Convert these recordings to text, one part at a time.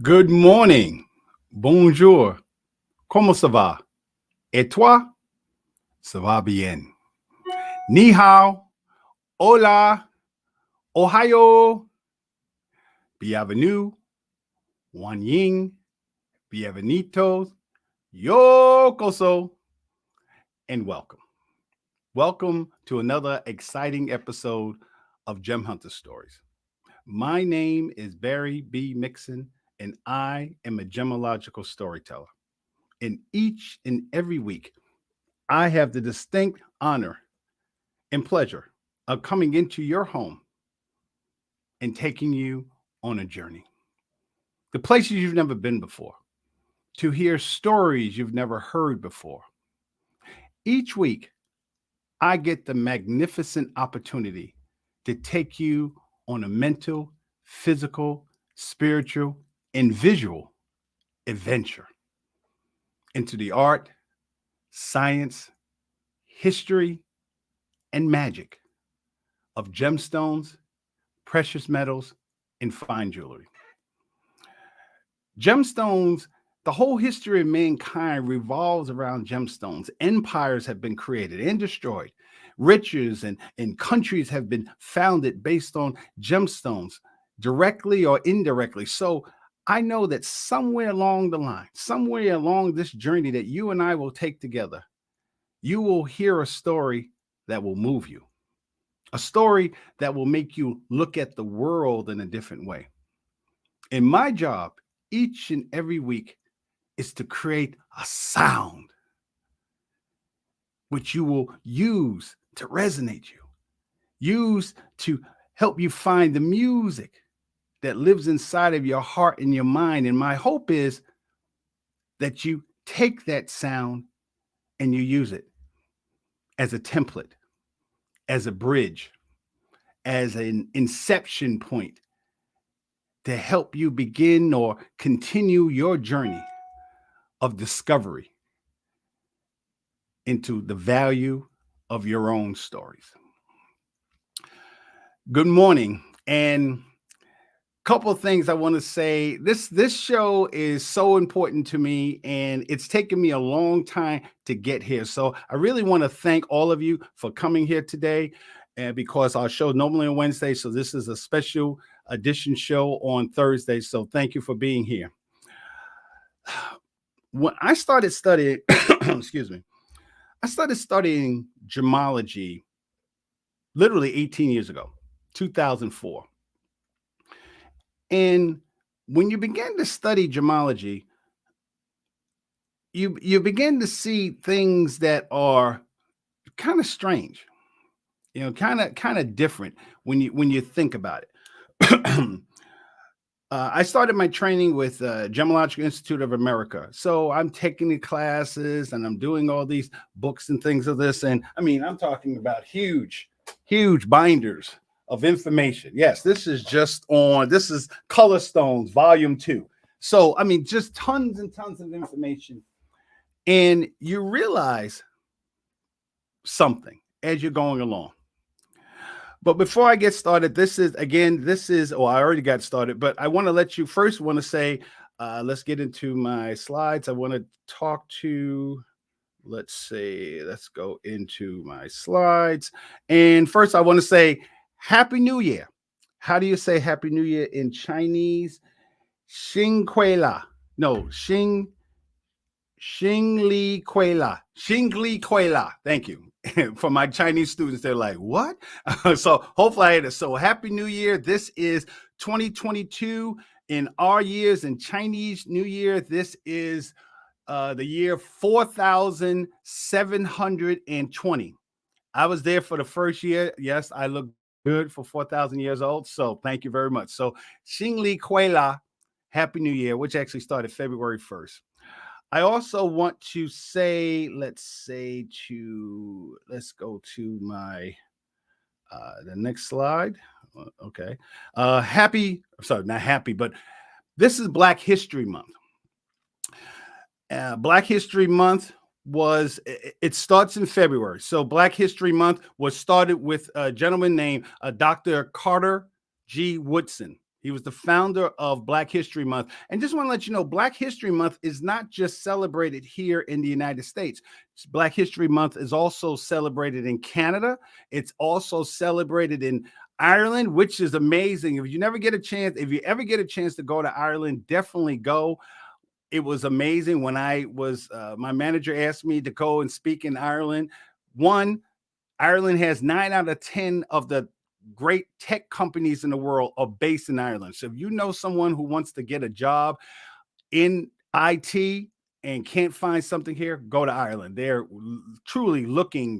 Good morning. Bonjour. Comment ça va? Et toi? Ça va bien. Ni hao. Hola. Ohio. Bienvenue. Wan Ying. Bienvenidos. Yokoso. And welcome. Welcome to another exciting episode of Gem Hunter Stories. My name is Barry B. Mixon, and I am a gemological storyteller. And each and every week, I have the distinct honor and pleasure of coming into your home and taking you on a journey. The places you've never been before, to hear stories you've never heard before. Each week, I get the magnificent opportunity to take you on a mental, physical, spiritual, and visual adventure into the art, science, history, and magic of gemstones, precious metals, and fine jewelry. Gemstones, the whole history of mankind revolves around gemstones. Empires have been created and destroyed. Riches and countries have been founded based on gemstones, directly or indirectly. So I know that somewhere along the line, somewhere along this journey that you and I will take together, you will hear a story that will move you, a story that will make you look at the world in a different way. And my job each and every week is to create a sound which you will use to resonate you, use to help you find the music that lives inside of your heart and your mind. And my hope is that you take that sound and you use it as a template, as a bridge, as an inception point to help you begin or continue your journey of discovery into the value of your own stories. Good morning. And a couple of things I want to say. This show is so important to me, and it's taken me a long time to get here. So I really want to thank all of you for coming here today. And because our show normally on Wednesday, so this is a special edition show on Thursday. So thank you for being here. When I started studying, excuse me, I started studying gemology literally 18 years ago, 2004. And when you begin to study gemology, you begin to see things that are kind of strange, kind of different when you think about it. I started my training with Gemological Institute of America. So I'm taking the classes and I'm doing all these books and things of this. And I mean, I'm talking about huge binders of information. Yes, this is Color Stones, Volume 2. So, I mean, just tons and tons of information. And you realize something as you're going along. But before I get started, I already got started, but I want to let you first want to say, let's get into my slides. I want to talk to, let's go into my slides. And first I want to say Happy New Year. How do you say Happy New Year in Chinese? Xing Kui La. No, Xing Li Kui La. Xing Li Kui La. Thank you. For my Chinese students, they're like, what? So hopefully I had it. So Happy New Year. This is 2022 in our years. In Chinese New Year, this is the year 4,720. I was there for the first year. Yes, I look good for 4,000 years old. So thank you very much. So Xing Li Kui La, Happy New Year, which actually started February 1st. I also want to say, let's go to my, the next slide. Okay. Not happy, but this is Black History Month. Black History Month it starts in February. So Black History Month was started with a gentleman named Dr. Carter G. Woodson. He was the founder of Black History Month. And just want to let you know, Black History Month is not just celebrated here in the United States. Black History Month is also celebrated in Canada. It's also celebrated in Ireland, which is amazing. If you ever get a chance to go to Ireland, definitely go. It was amazing when my manager asked me to go and speak in Ireland. One, Ireland has 9 out of 10 of the great tech companies in the world are based in Ireland. So if you know someone who wants to get a job in IT and can't find something here, go to Ireland. They're truly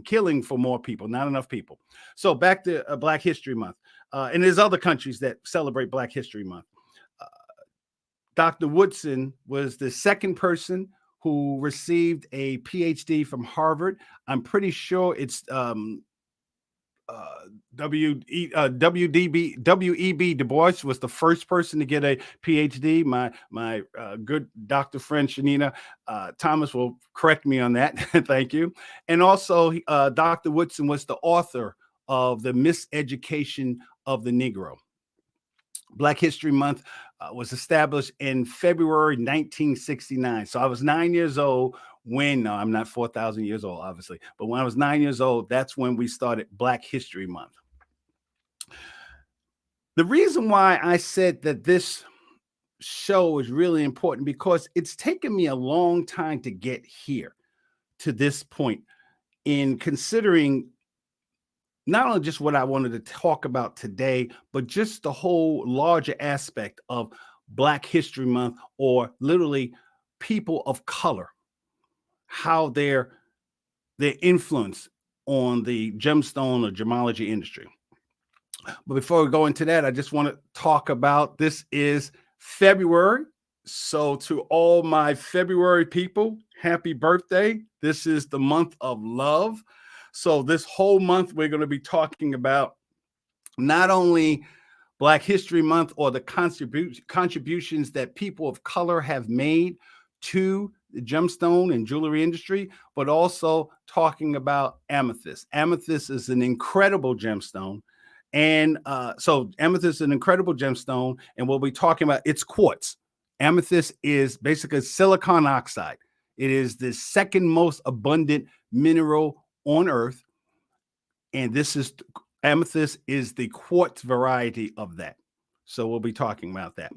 killing for more people, not enough people. So back to Black History Month. And there's other countries that celebrate Black History Month. Uh, Dr. Woodson was the second person who received a PhD from Harvard. I'm pretty sure it's W.E.B. Du Bois was the first person to get a PhD. My good doctor friend Shanina Thomas will correct me on that. Thank you. And also, Dr. Woodson was the author of The Miseducation of the Negro. Black History Month was established in February 1969. So I was 9 years old no, I'm not 4,000 years old, obviously. But when I was 9 years old, that's when we started Black History Month. The reason why I said that this show is really important because it's taken me a long time to get here to this point in considering not only just what I wanted to talk about today, but just the whole larger aspect of Black History Month, or literally people of color, how their influence on the gemstone or gemology industry. But before we go into that, I just want to talk about, this is February. So to all my February people, happy birthday. This is the month of love. So this whole month, we're going to be talking about not only Black History Month or the contributions that people of color have made to the gemstone and jewelry industry, but also talking about amethyst. Amethyst is an incredible gemstone. And so amethyst is an incredible gemstone, and we'll be talking about its quartz. Amethyst is basically silicon oxide. It is the second most abundant mineral on Earth. And amethyst is the quartz variety of that. So we'll be talking about that.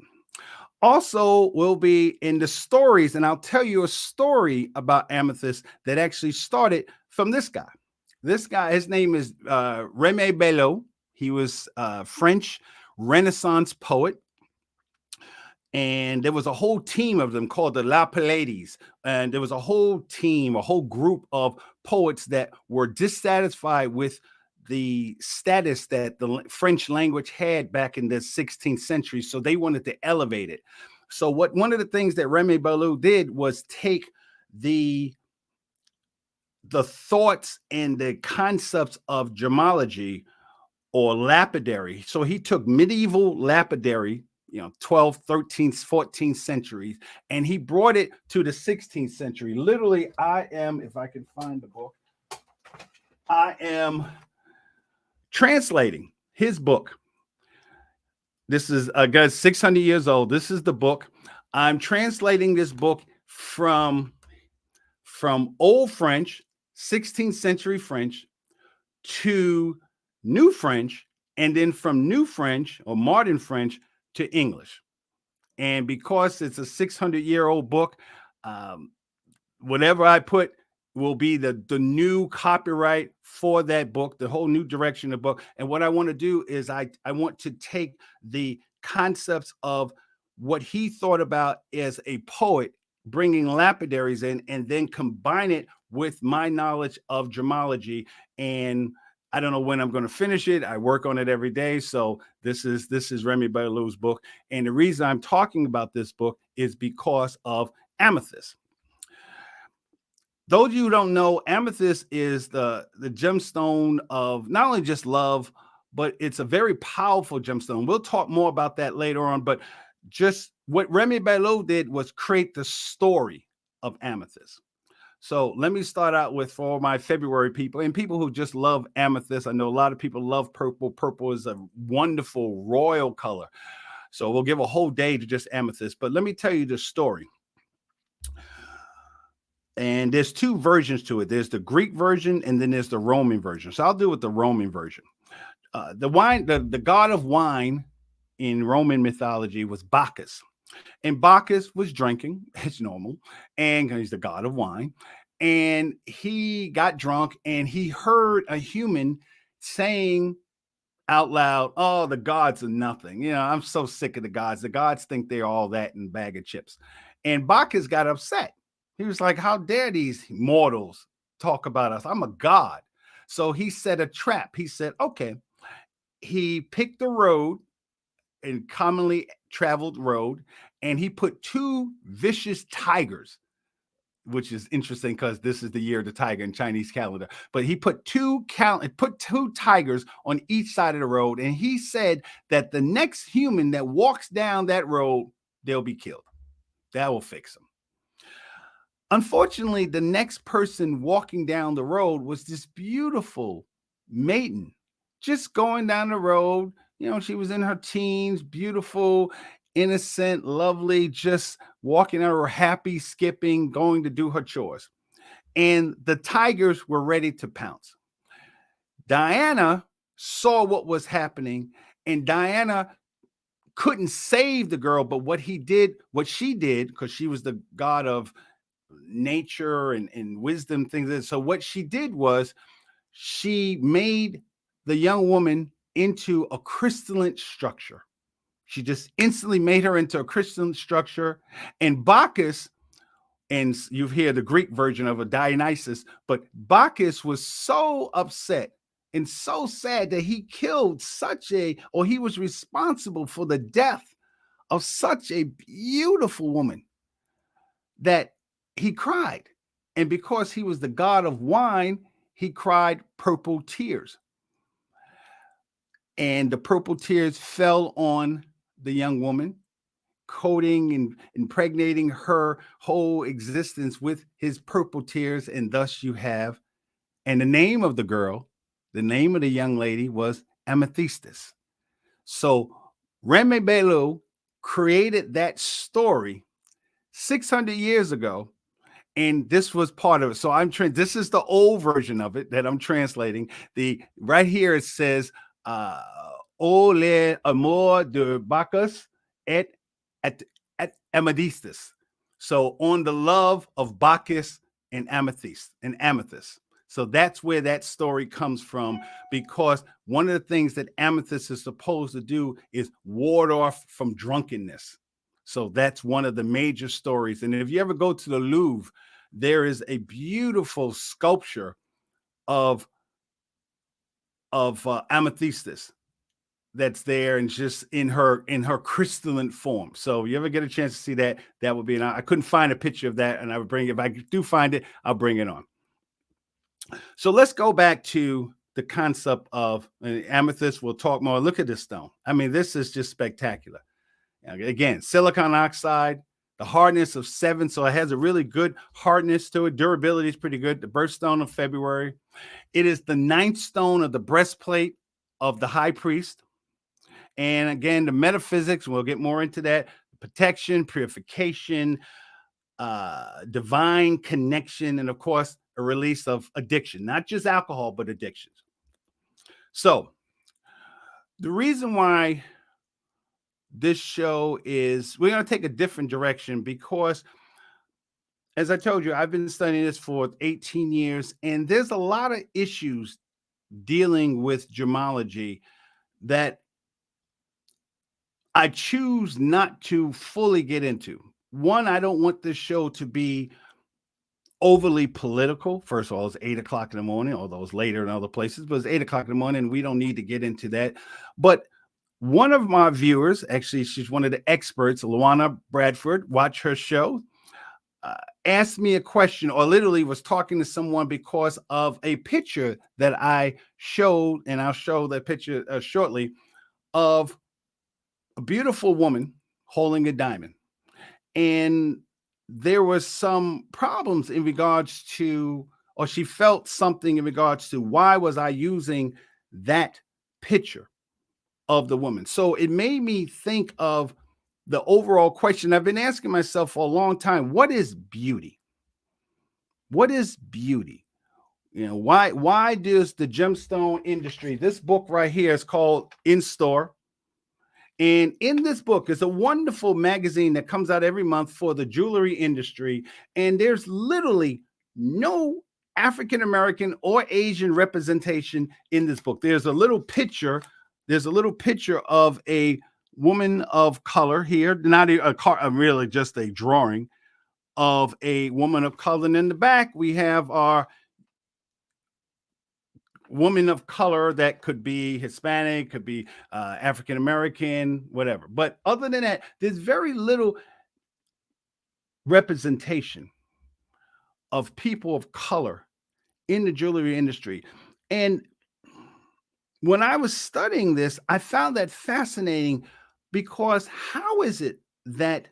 Also, we'll be in the stories, and I'll tell you a story about amethyst that actually started from this guy. This guy, his name is Remy Belleau. He was a French Renaissance poet. And there was a whole team of them called the La Pallades. And there was a whole team, a whole group of poets that were dissatisfied with the status that the French language had back in the 16th century. So they wanted to elevate it. So one of the things that Remy Belleau did was take the thoughts and the concepts of gemology or lapidary. So he took medieval lapidary, 12th, 13th, 14th centuries, and he brought it to the 16th century. Literally, if I can find the book, I am translating his book. This is a guy 600 years old. This is the book. I'm translating this book from Old French, 16th century French, to New French, and then from New French or modern French to English. And because it's a 600-year-old book, whatever I put will be the new copyright for that book, the whole new direction of the book. And what I want to do is I want to take the concepts of what he thought about as a poet, bringing lapidaries in, and then combine it with my knowledge of gemology. And I don't know when I'm going to finish it. I work on it every day. So this is Remy Belleau's book. And the reason I'm talking about this book is because of amethyst. Those of you who don't know, amethyst is the gemstone of not only just love, but it's a very powerful gemstone. We'll talk more about that later on. But just what Remy Belleau did was create the story of amethyst. So let me start out with, for my February people and people who just love amethyst. I know a lot of people love purple. Purple is a wonderful royal color. So we'll give a whole day to just amethyst. But let me tell you the story. And there's two versions to it. There's the Greek version and then there's the Roman version. So I'll do with the Roman version. The god of wine in Roman mythology was Bacchus. And Bacchus was drinking as normal, and he's the god of wine. And he got drunk and he heard a human saying out loud, "Oh, the gods are nothing. I'm so sick of the gods. The gods think they're all that in a bag of chips." And Bacchus got upset. He was like, "How dare these mortals talk about us? I'm a god." So he set a trap. He said, okay. He picked the road, and commonly traveled road, and he put two vicious tigers, which is interesting because this is the year of the tiger in Chinese calendar. But he put two tigers on each side of the road, and he said that the next human that walks down that road, they'll be killed. That will fix them. Unfortunately, the next person walking down the road was this beautiful maiden, just going down the road. She was in her teens, beautiful, innocent, lovely, just walking out her happy, skipping, going to do her chores. And the tigers were ready to pounce. Diana saw what was happening, and Diana couldn't save the girl, but what she did, because she was the god of nature and wisdom, things. So what she did was she made the young woman into a crystalline structure. She just instantly made her into a crystalline structure. And Bacchus, and you hear the Greek version of a Dionysus, but Bacchus was so upset and so sad that he killed he was responsible for the death of such a beautiful woman that he cried. And because he was the god of wine, he cried purple tears. And the purple tears fell on the young woman, coating and impregnating her whole existence with his purple tears. And thus you have, and the name of the girl, the name of the young lady was Amethystis. So Remy Belleau created that story 600 years ago, and this was part of it. So this is the old version of it that I'm translating. Right here it says, "O le amour de Bacchus et Amethyst." So on the love of Bacchus and amethyst. So that's where that story comes from, because one of the things that amethyst is supposed to do is ward off from drunkenness. So that's one of the major stories. And if you ever go to the Louvre, there is a beautiful sculpture of Amethystis that's there, and just in her crystalline form. So you ever get a chance to see that, that would be. I couldn't find a picture of that, and I would bring it. If I do find it, I'll bring it on. So let's go back to the concept of amethyst. We'll talk more. Look at this stone. I mean, this is just spectacular. Again, silicon oxide, the hardness of 7. So it has a really good hardness to it. Durability is pretty good. The birthstone of February. It is the 9th stone of the breastplate of the high priest. And again, the metaphysics, we'll get more into that. Protection, purification, divine connection, and of course, a release of addiction, not just alcohol, but addictions. So the reason why this show is, we're going to take a different direction, because as I told you, I've been studying this for 18 years, and there's a lot of issues dealing with gemology that I choose not to fully get into. One, I don't want this show to be overly political. First of all, it's 8 o'clock in the morning, although it's later in other places, but it's 8 o'clock in the morning, and we don't need to get into that. But one of my viewers, actually, she's one of the experts, Luana Bradford, watch her show, asked me a question, or literally was talking to someone because of a picture that I showed, and I'll show that picture shortly, of a beautiful woman holding a diamond. And there was some problems in regards to, or she felt something in regards to, why was I using that picture? of the woman. So it made me think of the overall question I've been asking myself for a long time. What is beauty? What is beauty? Why does the gemstone industry, this book right here is called In Store. And in this book is a wonderful magazine that comes out every month for the jewelry industry. And there's literally no African American or Asian representation in this book. There's a little picture. There's a little picture of a woman of color here, not really just a drawing of a woman of color. And in the back, we have our woman of color that could be Hispanic, could be African American, whatever. But other than that, there's very little representation of people of color in the jewelry industry. And when I was studying this, I found that fascinating because how is it that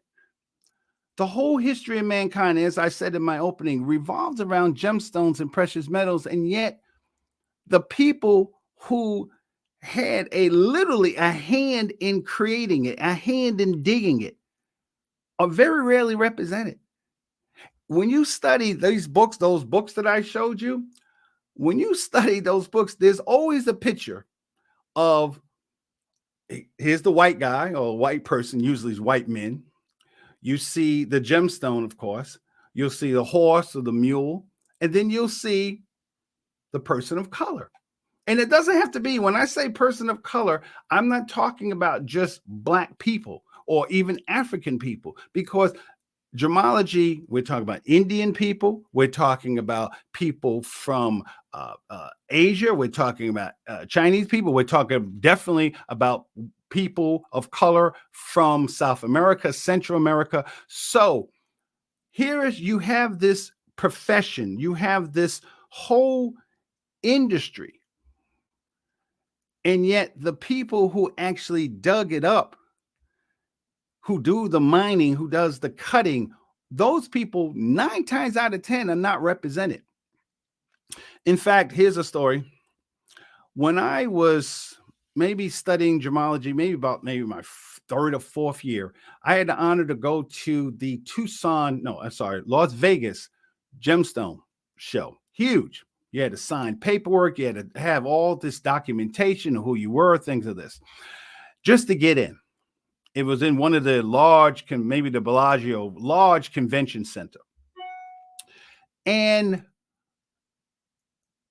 the whole history of mankind, as I said in my opening, revolves around gemstones and precious metals, and yet the people who had literally a hand in creating it, a hand in digging it, are very rarely represented. When you study those books that I showed you, when you study those books, there's always a picture of, here's the white guy or white person, usually it's white men. You see the gemstone, of course. You'll see the horse or the mule, and then you'll see the person of color. And it doesn't have to be, when I say person of color, I'm not talking about just Black people or even African people, because gemology, we're talking about Indian people, we're talking about people from Asia, we're talking about Chinese people, we're talking definitely about people of color from South America, Central America. So you have this profession, you have this whole industry. And yet the people who actually dug it up, who do the mining, who does the cutting, those people 9 times out of 10 are not represented. In fact, here's a story. When I was maybe studying gemology, maybe my 3rd or 4th year, I had the honor to go to the Las Vegas gemstone show. Huge. You had to sign paperwork. You had to have all this documentation of who you were, things of this, just to get in. It was in one of the large, maybe the Bellagio, large convention center. And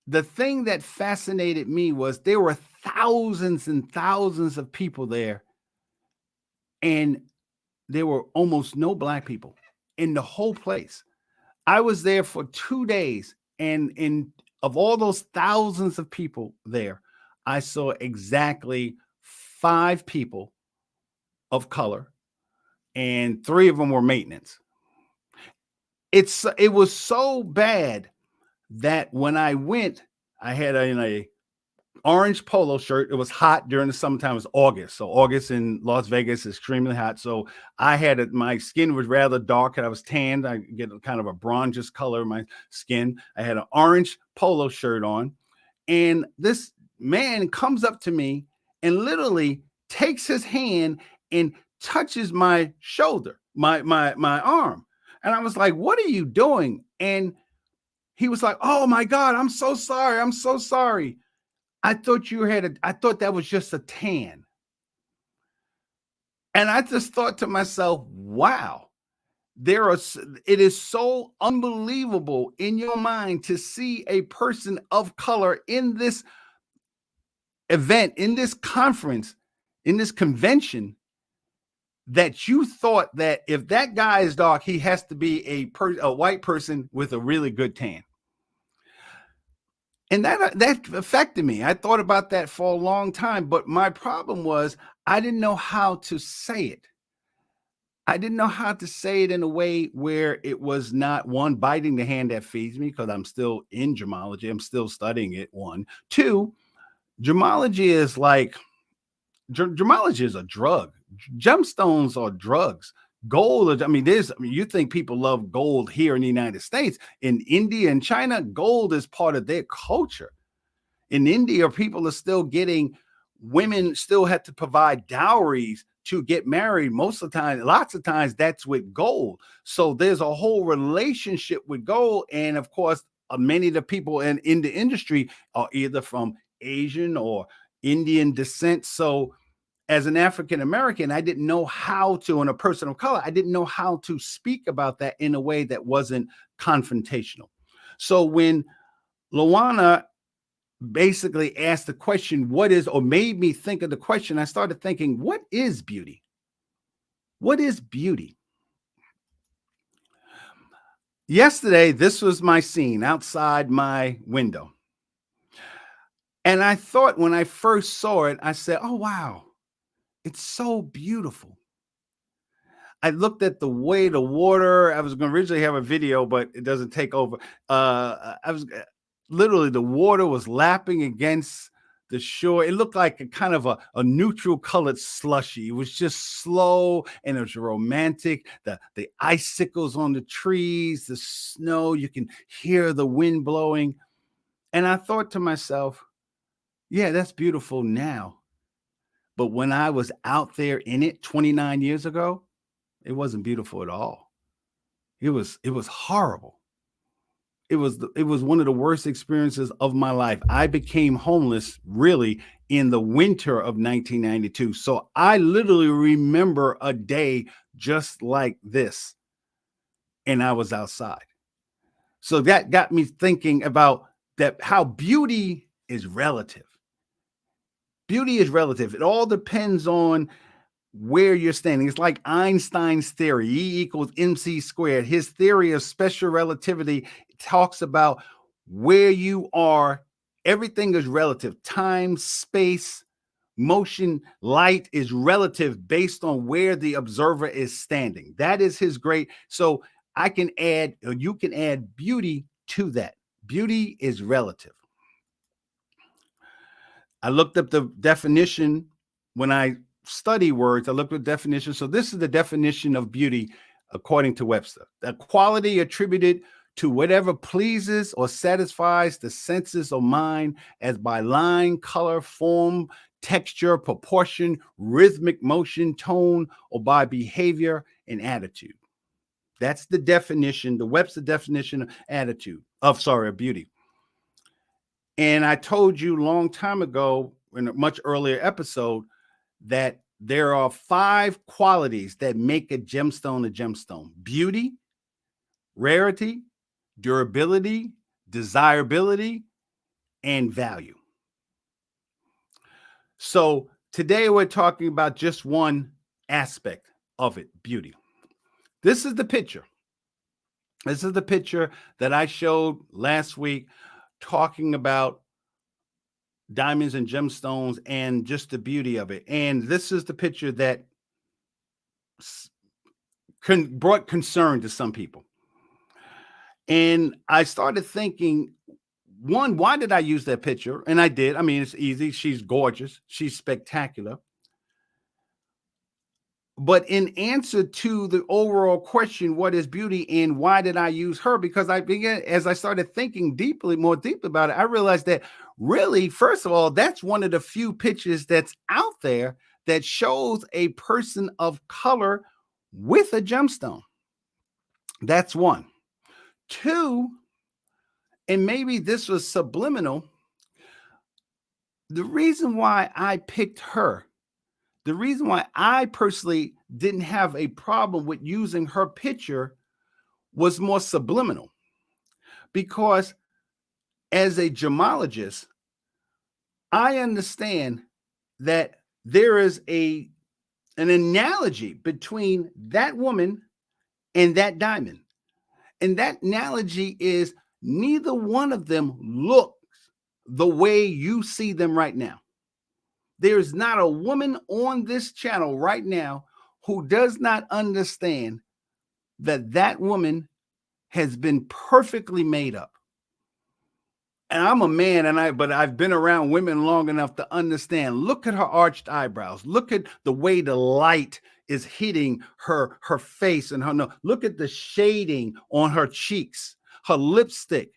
the thing that fascinated me was there were thousands and thousands of people there, and there were almost no Black people in the whole place. I was there for 2 days, and of all those thousands of people there, I saw exactly 5 people of color, and 3 of them were maintenance. It was so bad that when I went, I had a orange polo shirt. It was hot during the summertime. It was August. So August in Las Vegas is extremely hot. So I had my skin was rather dark and I was tanned. I get kind of a bronzish color in my skin. I had an orange polo shirt on. And this man comes up to me and literally takes his hand and touches my shoulder, my arm. And I was like, "What are you doing?" And he was like, "Oh my God, I'm so sorry. I'm so sorry. I thought I thought that was just a tan." And I just thought to myself, wow, it is so unbelievable in your mind to see a person of color in this event, in this conference, in this convention, that you thought that if that guy is dark, he has to be a white person with a really good tan. And that affected me. I thought about that for a long time, but my problem was I didn't know how to say it. I didn't know how to say it in a way where it was not, one, biting the hand that feeds me, because I'm still in gemology. I'm still studying it, 1. 2, gemology is like, gemology is a drug. Gemstones are drugs. Gold, you think people love gold here in the United States. In India and China, gold is part of their culture. In India, people are still getting women still had to provide dowries to get married. Most of the time, lots of times that's with gold. So there's a whole relationship with gold. And of course, many of the people in the industry are either from Asian or Indian descent. So as an African American, I didn't know how to, and a person of color, I didn't know how to speak about that in a way that wasn't confrontational. So when Luana basically asked the question, what is, or made me think of the question, I started thinking, what is beauty? What is beauty? Yesterday, this was my scene outside my window. And I thought when I first saw it, I said, oh, wow, it's so beautiful. I looked at the way the water, I was going to originally have a video, but it doesn't take over. I was literally, the water was lapping against the shore. It looked like a kind of a neutral colored slushy. It was just slow and it was romantic. The icicles on the trees, the snow, you can hear the wind blowing. And I thought to myself, yeah, that's beautiful now. But when I was out there in it 29 years ago, it wasn't beautiful at all. It was horrible. It was one of the worst experiences of my life. I became homeless really in the winter of 1992. So I literally remember a day just like this, and I was outside. So that got me thinking about that, how beauty is relative. Beauty is relative. It all depends on where you're standing. It's like Einstein's theory, E equals mc squared. His theory of special relativity talks about where you are. Everything is relative. Time, space, motion, light is relative based on where the observer is standing. That is his great. So I can add, or you can add beauty to that. Beauty is relative. I looked up the definition when I study words. I looked at definition. So this is the definition of beauty according to Webster: the quality attributed to whatever pleases or satisfies the senses or mind, as by line, color, form, texture, proportion, rhythmic motion, tone, or by behavior and attitude. That's the definition, the Webster definition of of beauty. And I told you a long time ago in a much earlier episode that there are 5 qualities that make a gemstone: beauty, rarity, durability, desirability, and value. So today we're talking about just one aspect of it: beauty. This is the picture. This is the picture that I showed last week, talking about diamonds and gemstones and just the beauty of it. And this is the picture that brought concern to some people. And I started thinking, one, why did I use that picture? And I did. I mean, it's easy. She's gorgeous. She's spectacular. But in answer to the overall question, what is beauty and why did I use her? Because as I started thinking more deeply about it, I realized that really, first of all, that's one of the few pictures that's out there that shows a person of color with a gemstone. That's one. 2, and maybe this was subliminal, the reason why I picked her, the reason why I personally didn't have a problem with using her picture was more subliminal. Because as a gemologist, I understand that there is an analogy between that woman and that diamond. And that analogy is neither one of them looks the way you see them right now. There's not a woman on this channel right now who does not understand that that woman has been perfectly made up. And I'm a man, but I've been around women long enough to understand. Look at her arched eyebrows. Look at the way the light is hitting her face and her nose. Look at the shading on her cheeks, her lipstick,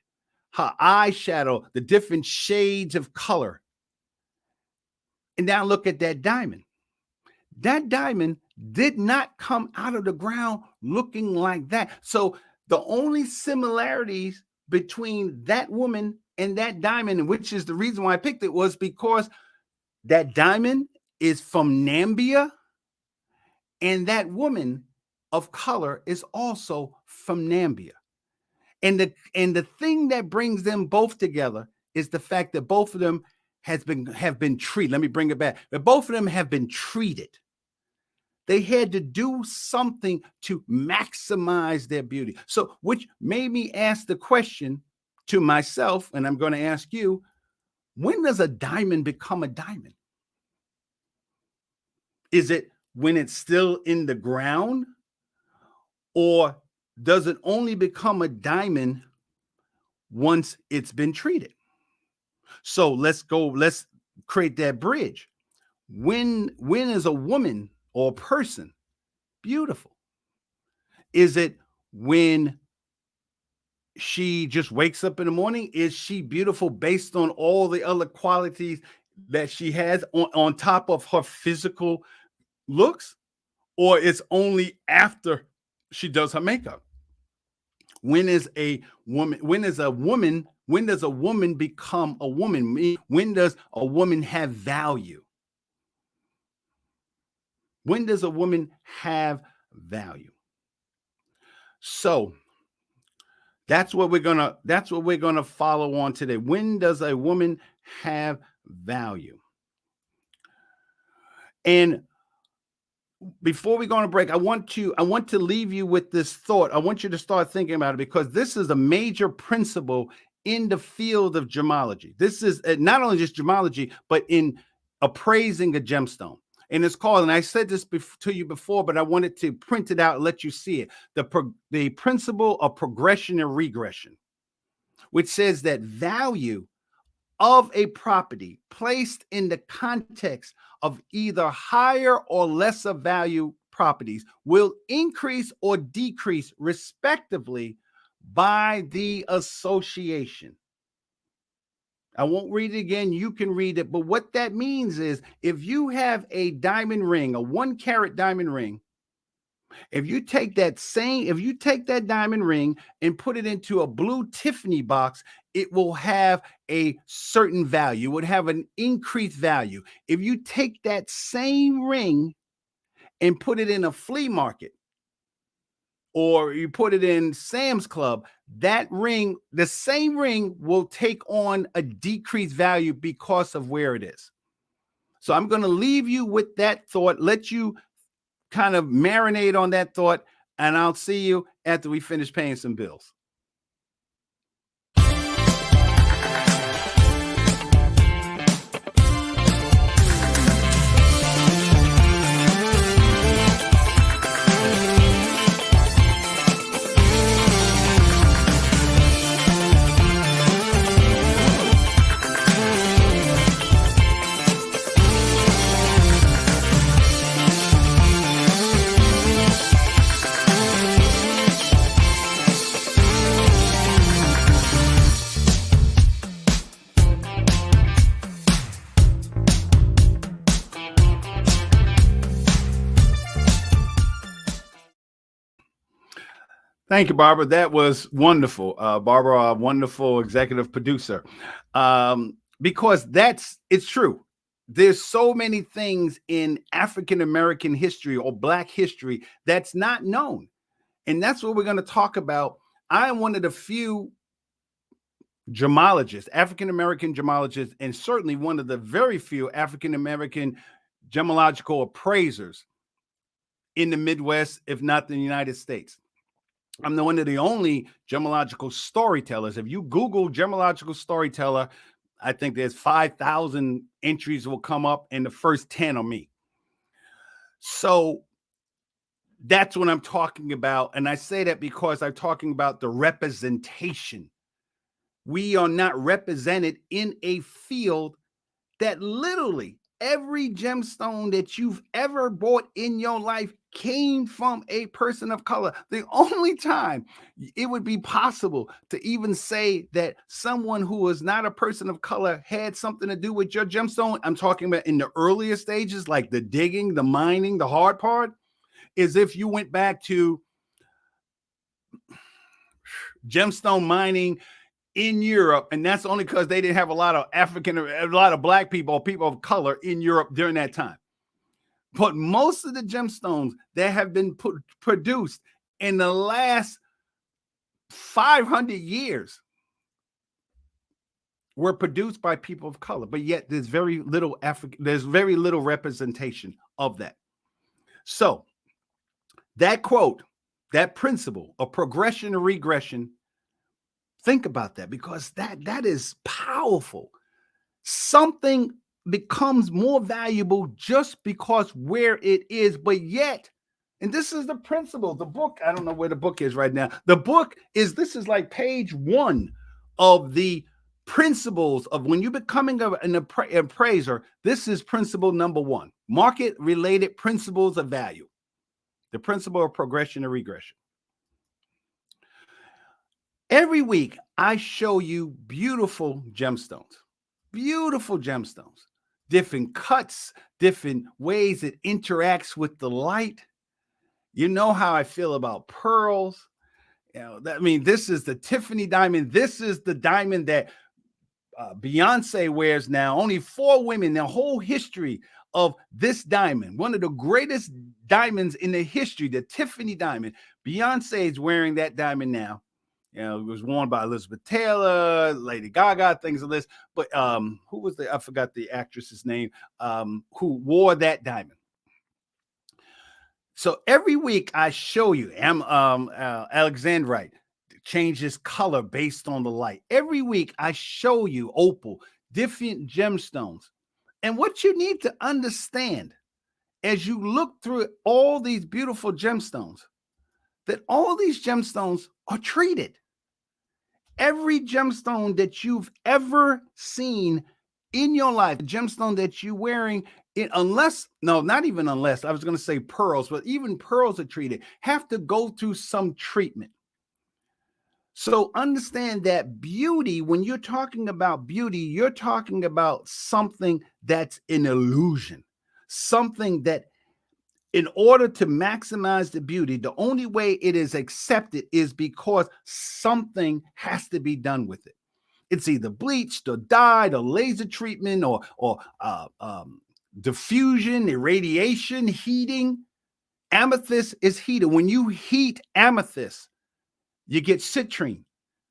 her eyeshadow, the different shades of color. And now look at that diamond. That diamond did not come out of the ground looking like that. So the only similarities between that woman and that diamond, which is the reason why I picked it, was because that diamond is from Nambia, and that woman of color is also from Nambia. And the thing that brings them both together is the fact that both of them have been treated. Let me bring it back. That both of them have been treated. They had to do something to maximize their beauty. So, which made me ask the question to myself, and I'm going to ask you, when does a diamond become a diamond? Is it when it's still in the ground? Or does it only become a diamond once it's been treated? So let's create that bridge. When is a woman or a person beautiful? Is it when she just wakes up in the morning? Is she beautiful based on all the other qualities that she has on top of her physical looks? Or it's only after she does her makeup? When does a woman become a woman? When does a woman have value? When does a woman have value? So that's what we're gonna follow on today. When does a woman have value? And before we go on a break, I want to leave you with this thought. I want you to start thinking about it, because this is a major principle in the field of gemology. This is not only just gemology, but in appraising a gemstone. And it's called, and I said this to you before, but I wanted to print it out and let you see it. The principle of progression and regression, which says that value of a property placed in the context of either higher or lesser value properties will increase or decrease respectively by the association. I won't read it again. You can read it. But what that means is, if you have a diamond ring, a 1 carat diamond ring, if you take that diamond ring and put it into a blue Tiffany box, it will have a certain value. It would have an increased value. If you take that same ring and put it in a flea market, or you put it in Sam's Club, the same ring will take on a decreased value because of where it is. So I'm going to leave you with that thought, let you kind of marinate on that thought, and I'll see you after we finish paying some bills. Thank you, Barbara. That was wonderful. Barbara, a wonderful executive producer. Because it's true. There's so many things in African-American history or Black history that's not known. And that's what we're going to talk about. I am one of the few gemologists, African-American gemologists, and certainly one of the very few African-American gemological appraisers in the Midwest, if not the United States. I'm one of the only gemological storytellers. If you Google gemological storyteller, I think there's 5,000 entries will come up, and the first 10 are me. So that's what I'm talking about. And I say that because I'm talking about the representation. We are not represented in a field that literally every gemstone that you've ever bought in your life came from a person of color. The only time it would be possible to even say that someone who was not a person of color had something to do with your gemstone, I'm talking about in the earlier stages, like the digging, the mining, the hard part, is if you went back to gemstone mining in Europe, and that's only because they didn't have a lot of black people or people of color in Europe during that time. But most of the gemstones that have been produced in the last 500 years were produced by people of color, but yet there's very little representation of that. So that quote, that principle of progression and regression, think about that, because that is powerful. Something becomes more valuable just because where it is, but yet, and this is the principle. The book, I don't know where the book is right now. The book is, this is like page 1 of the principles of when you're becoming an appraiser. This is principle number 1, market related principles of value, the principle of progression and regression. Every week, I show you beautiful gemstones, different cuts, different ways it interacts with the light. You know how I feel about pearls. This is the Tiffany diamond. This is the diamond that Beyonce wears now. Only 4 women in the whole history of this diamond, one of the greatest diamonds in the history, the Tiffany diamond. Beyonce is wearing that diamond now. It was worn by Elizabeth Taylor, Lady Gaga, things of this. But who was I forgot the actress's name, who wore that diamond. So every week I show you, Alexandrite changes color based on the light. Every week I show you opal, different gemstones. And what you need to understand as you look through all these beautiful gemstones, that all these gemstones are treated. Every gemstone that you've ever seen in your life, the gemstone that you're wearing, I was going to say pearls, but even pearls are treated, have to go through some treatment. So understand that beauty, when you're talking about beauty, you're talking about something that's an illusion, something that in order to maximize the beauty, the only way it is accepted is because something has to be done with it. It's either bleached or dyed or laser treatment or diffusion, irradiation, heating. Amethyst is heated. When you heat amethyst, you get citrine.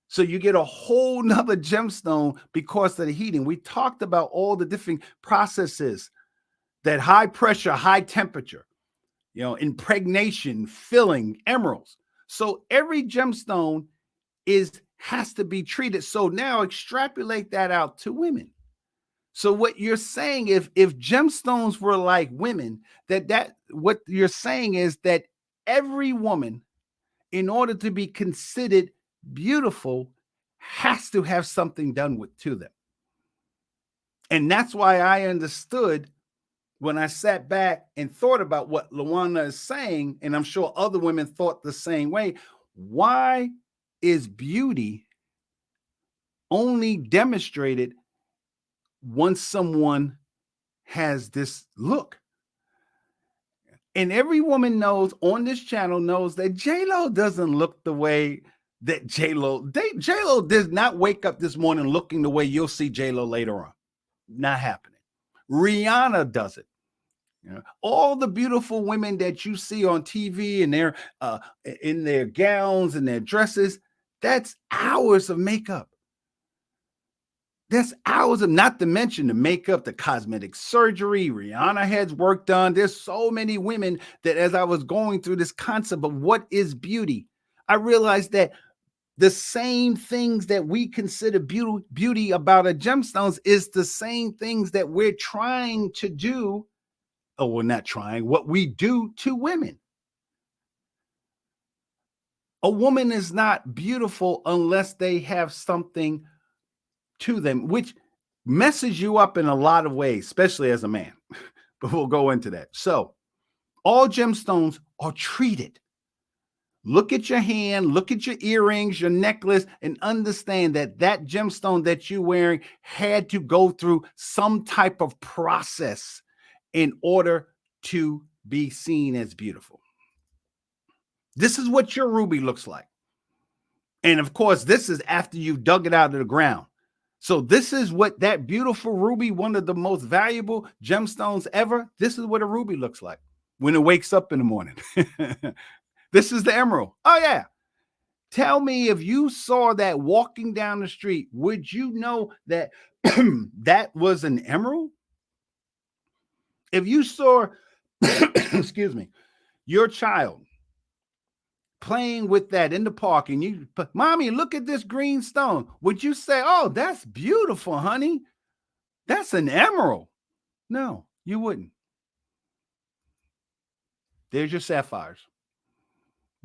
So you get a whole nother gemstone because of the heating. We talked about all the different processes, that high pressure, high temperature, impregnation, filling, emeralds. So every gemstone has to be treated. So now extrapolate that out to women. So what you're saying, if gemstones were like women, what you're saying is that every woman, in order to be considered beautiful, has to have something done to them. And that's why I understood when I sat back and thought about what Luana is saying, and I'm sure other women thought the same way. Why is beauty only demonstrated once someone has this look? And every woman knows on this channel knows that J-Lo doesn't look the way that J-Lo does not wake up this morning looking the way you'll see J-Lo later on. Not happening. Rihanna does it. All the beautiful women that you see on TV and they're in their gowns and their dresses, that's hours of makeup. That's hours of, not to mention the makeup, the cosmetic surgery. Rihanna has work done. There's so many women that as I was going through this concept of what is beauty, I realized that the same things that we consider beauty about our gemstones is the same things that we're trying to do. Oh, we're not trying, what we do to women. A woman is not beautiful unless they have something to them, which messes you up in a lot of ways, especially as a man. But we'll go into that. So all gemstones are treated. Look at your hand, look at your earrings, your necklace, and understand that that gemstone that you're wearing had to go through some type of process in order to be seen as beautiful. This is what your ruby looks like. And of course, this is after you've dug it out of the ground. So this is what that beautiful ruby, one of the most valuable gemstones ever, this is what a ruby looks like when it wakes up in the morning. This is the emerald. Oh, yeah. Tell me, if you saw that walking down the street, would you know that that was an emerald? If you saw, excuse me, your child playing with that in the park and you, mommy, look at this green stone, would you say, oh, that's beautiful, honey? That's an emerald? No, you wouldn't. There's your sapphires.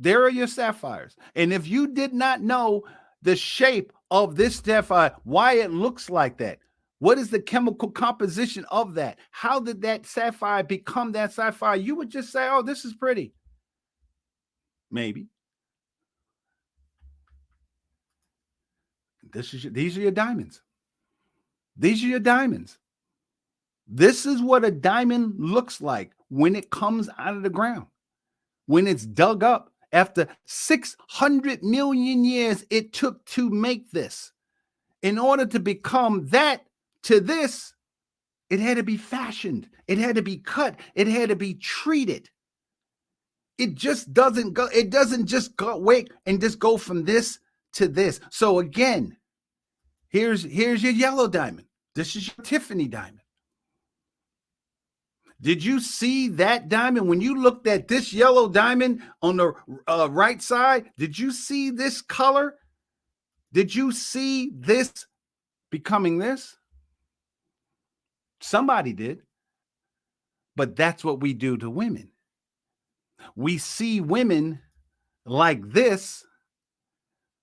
There are your sapphires. And if you did not know the shape of this sapphire, why it looks like that, what is the chemical composition of that, how did that sapphire become that sapphire, you would just say, oh, this is pretty. Maybe. These are your diamonds. These are your diamonds. This is what a diamond looks like when it comes out of the ground, when it's dug up. After 600 million years it took to make this. In order to become that to this, it had to be fashioned. It had to be cut. It had to be treated. It just doesn't go. It doesn't just go wait and just go from this to this. So again, here's your yellow diamond. This is your Tiffany diamond. Did you see that diamond? When you looked at this yellow diamond on the right side, did you see this color? Did you see this becoming this? Somebody did. But that's what we do to women. We see women like this,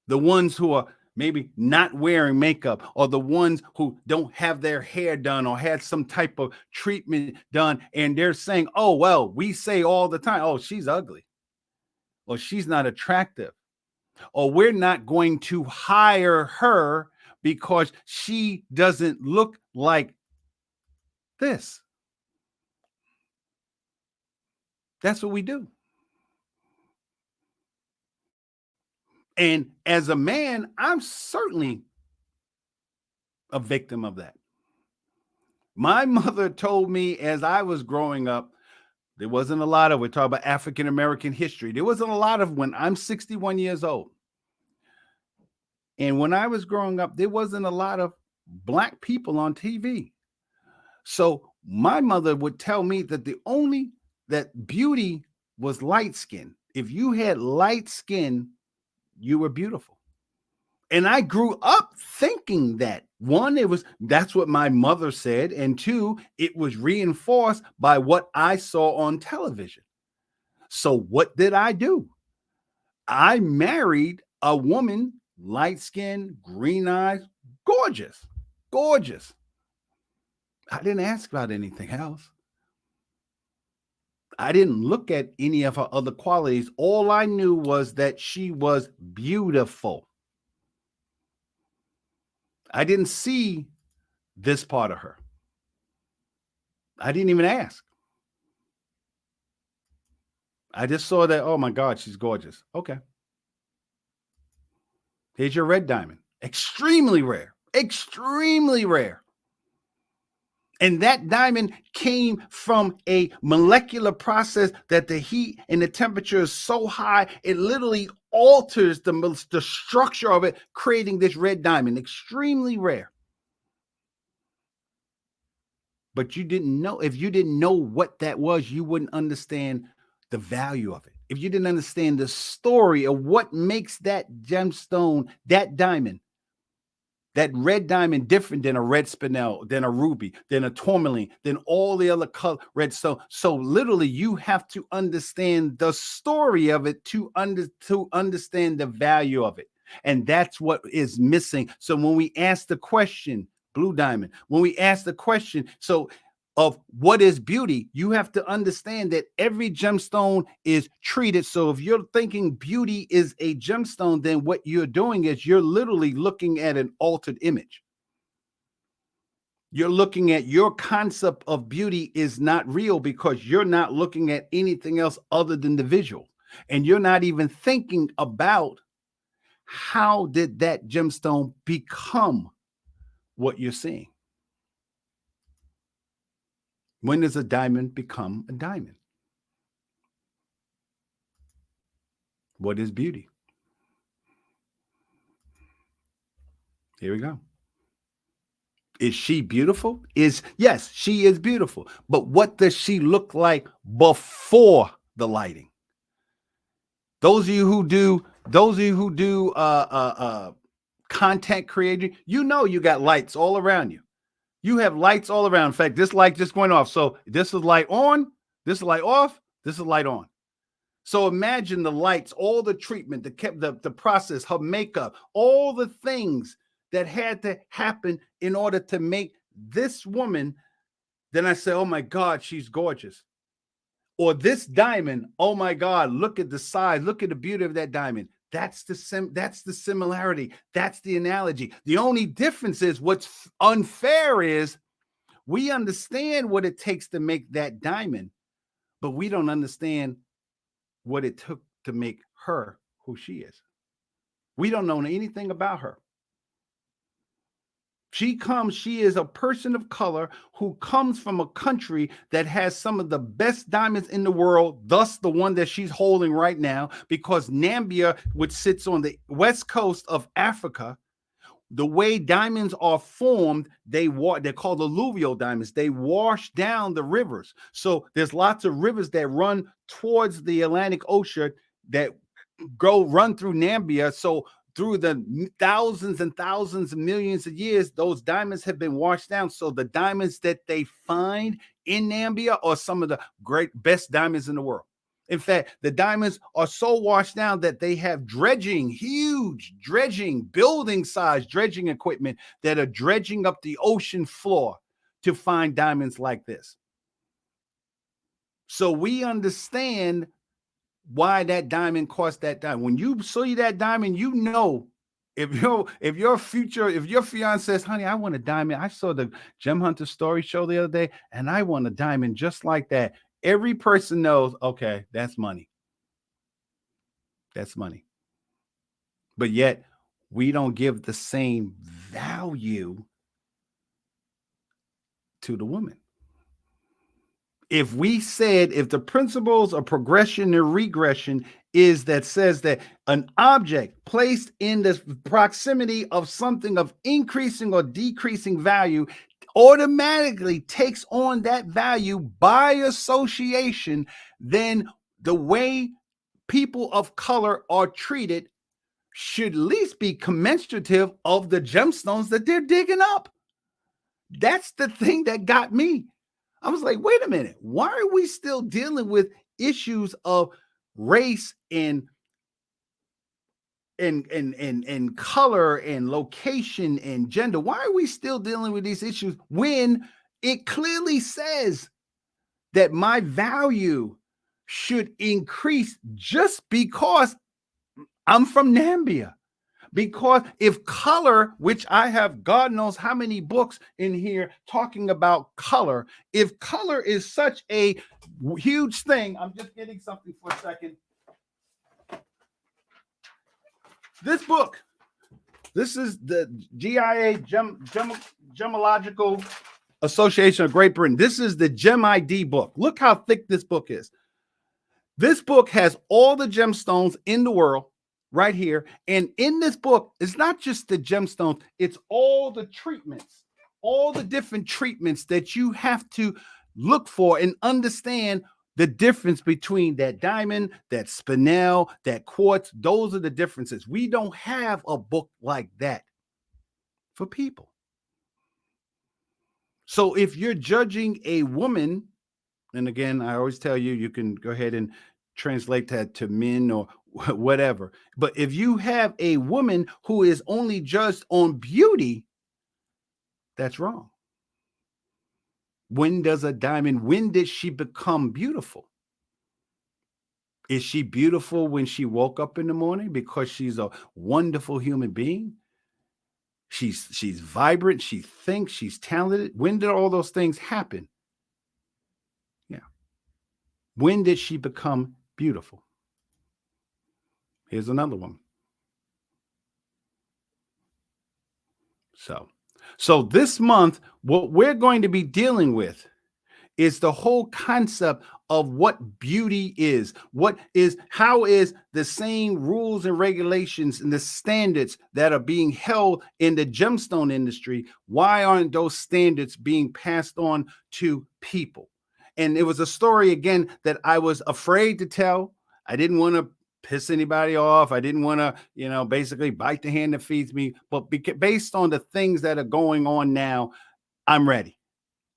the ones who are maybe not wearing makeup, or the ones who don't have their hair done or had some type of treatment done, and they're saying, oh, well, we say all the time, oh, she's ugly, or she's not attractive, or we're not going to hire her because she doesn't look like this. That's what we do. And as a man, I'm certainly a victim of that. My mother told me as I was growing up, there wasn't a lot of, we're talking about African-American history. There wasn't a lot of, when I'm 61 years old. And when I was growing up, there wasn't a lot of Black people on TV. So my mother would tell me that that beauty was light skin. If you had light skin, you were beautiful. And I grew up thinking that. One, that's what my mother said. And two, it was reinforced by what I saw on television. So what did I do? I married a woman, light skin, green eyes, gorgeous, gorgeous. I didn't ask about anything else. I didn't look at any of her other qualities. All I knew was that she was beautiful. I didn't see this part of her. I didn't even ask. I just saw that, oh my God, she's gorgeous. Okay. Here's your red diamond. Extremely rare. Extremely rare. And that diamond came from a molecular process that the heat and the temperature is so high, it literally alters the structure of it, creating this red diamond. Extremely rare. But you didn't know. If you didn't know what that was, you wouldn't understand the value of it. If you didn't understand the story of what makes that gemstone, that diamond, that red diamond different than a red spinel, than a ruby, than a tourmaline, than all the other color red stone. So literally you have to understand the story of it to understand the value of it. And that's what is missing. So when we ask the question, blue diamond, when we ask the question, so of what is beauty, you have to understand that every gemstone is treated. So if you're thinking beauty is a gemstone, then what you're doing is you're literally looking at an altered image. You're looking at your concept of beauty is not real because you're not looking at anything else other than the visual. And you're not even thinking about how did that gemstone become what you're seeing. When does a diamond become a diamond? What is beauty? Here we go. Is she beautiful? Yes, she is beautiful. But what does she look like before the lighting? Those of you who do content creating, you got lights all around you. You have lights all around. In fact, this light just went off. So this is light on, this is light off, this is light on. So imagine the lights, all the treatment, the process, her makeup, all the things that had to happen in order to make this woman. Then I say, oh my God, she's gorgeous. Or this diamond, oh my God, look at the size, look at the beauty of that diamond. That's the similarity. That's the analogy. The only difference is what's unfair is we understand what it takes to make that diamond, but we don't understand what it took to make her who she is. We don't know anything about her. She is a person of color who comes from a country that has some of the best diamonds in the world, thus the one that she's holding right now, because Namibia, which sits on the west coast of Africa, the way diamonds are formed, they're called alluvial diamonds. They wash down the rivers. So there's lots of rivers that run towards the Atlantic Ocean that run through Namibia. So through the thousands and thousands of millions of years, those diamonds have been washed down. So the diamonds that they find in Namibia are some of the best diamonds in the world. In fact, the diamonds are so washed down that they have huge building size dredging equipment that are dredging up the ocean floor to find diamonds like this. So we understand why that diamond cost that diamond. When you see that diamond, if your fiance says, honey, I want a diamond. I saw the Gem Hunter story show the other day, and I want a diamond just like that. Every person knows, okay, that's money. That's money. But yet we don't give the same value to the woman. If the principles of progression and regression says that an object placed in the proximity of something of increasing or decreasing value automatically takes on that value by association, then the way people of color are treated should at least be commensurative of the gemstones that they're digging up. That's the thing that got me. I was like, wait a minute, why are we still dealing with issues of race and color and location and gender? Why are we still dealing with these issues when it clearly says that my value should increase just because I'm from Namibia? Because if color, which I have God knows how many books in here talking about color, if color is such a huge thing, I'm just getting something for a second. This book, this is the GIA, Gemological Association of Great Britain. This is the Gem ID book. Look how thick this book is. This book has all the gemstones in the world right here. And in this book, it's not just the gemstones, it's all the treatments, all the different treatments that you have to look for and understand the difference between that diamond, that spinel, that quartz. Those are the differences. We don't have a book like that for people. So if you're judging a woman, and again, I always tell you, you can go ahead and translate that to men or whatever. But if you have a woman who is only judged on beauty, that's wrong. When does a diamond, when did she become beautiful? Is she beautiful when she woke up in the morning because she's a wonderful human being? She's vibrant, she thinks, she's talented. When did all those things happen? Yeah. When did she become beautiful? Here's another one. So, so this month, what we're going to be dealing with is the whole concept of what beauty is. What is, how is the same rules and regulations and the standards that are being held in the gemstone industry, why aren't those standards being passed on to people? And it was a story again that I was afraid to tell. I didn't want to piss anybody off. I didn't want to, basically bite the hand that feeds me. But based on the things that are going on now, I'm ready.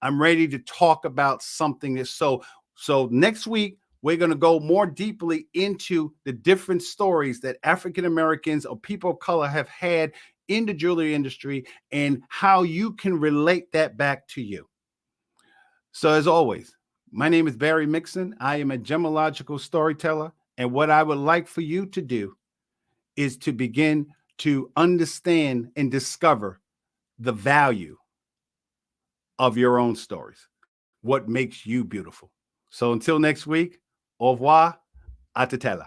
I'm ready to talk about something that's so next week we're going to go more deeply into the different stories that African Americans or people of color have had in the jewelry industry and how you can relate that back to you. So as always, my name is Barry Mixon. I am a gemological storyteller, and what I would like for you to do is to begin to understand and discover the value of your own stories. What makes you beautiful. So until next week, au revoir, atatela.